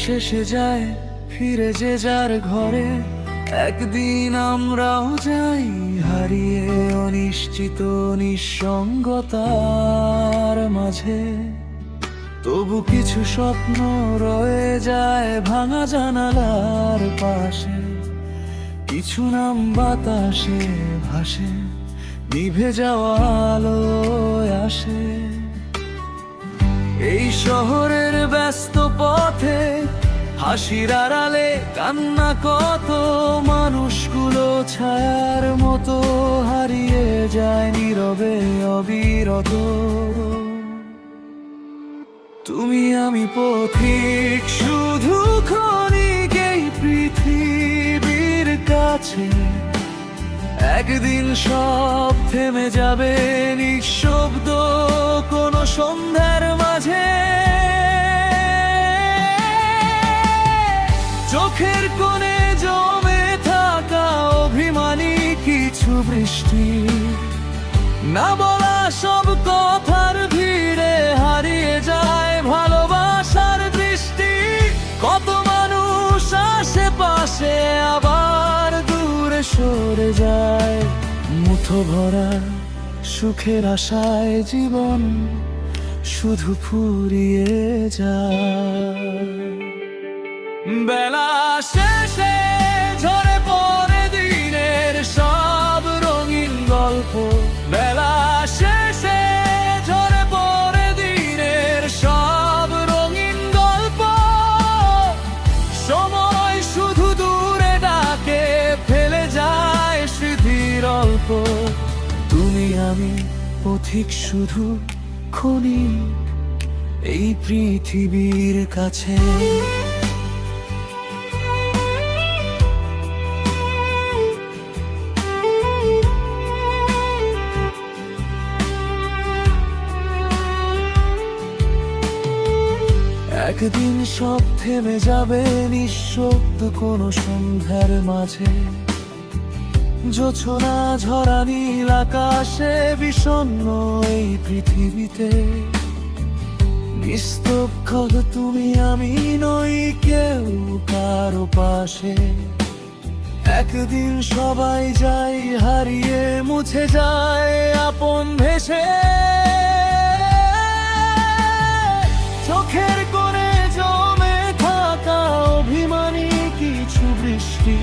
শেষে যায় ফিরে যে যার ঘরে, একদিন আমরাও যাই হারিয়ে অনিশ্চিত নিঃসঙ্গতার মাঝে। তবু কিছু স্বপ্ন রয়ে যায় ভাঙা জানালার পাশে, কিছু নাম বাতাসে ভাসে, নিভে যাওয়া আলোয় আসে। এই শহরের ব্যস্ত পথে হাসির আড়ালে কান্না, কত মানুষগুলো ছায়ার মতো হারিয়ে যায় নীরবে অবিরত। তুমি আমি পথিক, শুধু ক্ষণিক এই পৃথিবীর কাছে। একদিন সব থেমে যাবে নিঃশব্দ কোনো সন্ধ্যার মাঝে। চোখের কোণে জমে থাকা অভিমানী কিছু বৃষ্টি, না বলা সব কথার ভিড়ে হারিয়ে যায় ভালোবাসার দৃষ্টি। কত মানুষ আশেপাশে আবার দূরে সরে যায়, মুঠো ভরা সুখের আশায় জীবন শুধু ফুরিয়ে যায়। বেলা শেষে ঝরে পড়ে দিনের সব রঙিন গল্প। বেলা শেষে ঝরে পড়ে দিনের সব রঙিন গল্প। সময় শুধু দূরে ডাকে, ফেলে যায় স্মৃতির অল্প। তুমি আমি পথিক, শুধু ক্ষণিক এই পৃথিবীর কাছে। একদিন সব থেমে যাবে নিঃশব্দ কোনো সন্ধ্যার মাঝে। জোছনা ঝরা নীল আকাশে বিষণ্ণ এই পৃথিবীতে। নিস্তব্ধ তুমি আমি নই কেউ কারো পাশে। একদিন সবাই যাই হারিয়ে, মুছে যায় আপন ভেসে। চোখের কোণে জমে থাকা অভিমানী কিছু বৃষ্টি,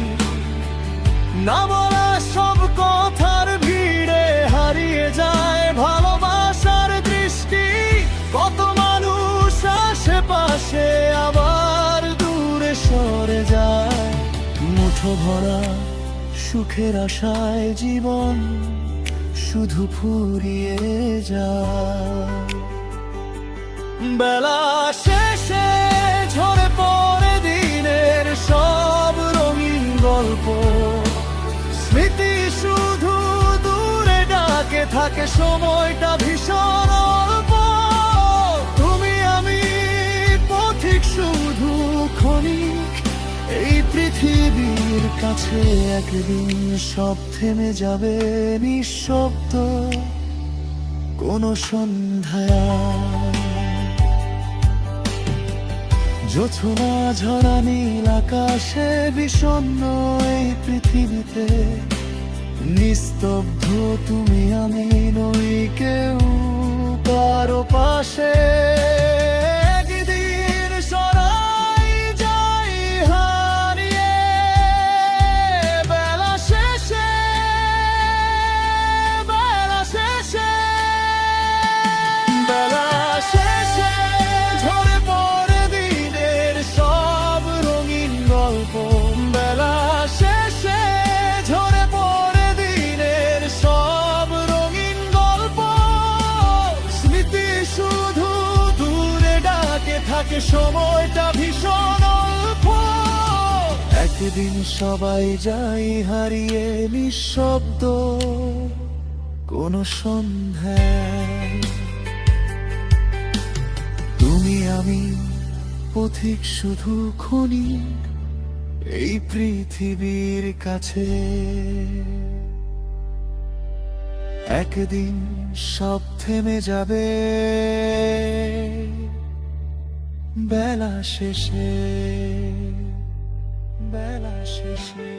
না বলা সব কথার ভিড়ে হারিয়ে যায় ভালোবাসার দৃষ্টি। কত মানুষ আশেপাশে আবার দূরে সরে যায়, মুঠো ভরা সুখের আশায় জীবন শুধু ফুরিয়ে যায়। বেলা শেষে ঝরে পড়ে দিনের সব রঙিন গল্প। স্মৃতি শুধু দূরে ডাকে থাকে, সময়টা ভীষণ অল্প। তুমি আমি পথিক, শুধু ক্ষণিক এই পৃথিবীর কাছে। একদিন সব থেমে যাবে নিঃশব্দ কোনো সন্ধ্যায়। জোছনা ঝরা নীল আকাশে বিষণ্ণ এই পৃথিবীতে। নিস্তব্ধ তুমি আমি নই কেউ কারো পাশে। একদিন সরাই যাই হারিয়ে বেলা শেষে। বেলা শেষে, বেলা শেষে ঝরে পড়ে দিনের সব রঙিন গল্প। বেলা শেষে ঝরে পড়ে দিনের সব রঙিন গল্প। স্মৃতি শুধু দূরে ডাকে থাকে, সময়টা ভীষণ অল্প। একদিন সবাই যাই হারিয়ে নিঃশব্দ কোনো সন্ধ্যায়। তুমি আমি পথিক, শুধু ক্ষণিক এই পৃথিবীর কাছে। একদিন সব থেমে যাবে বেলা শেষে বেলা শেষে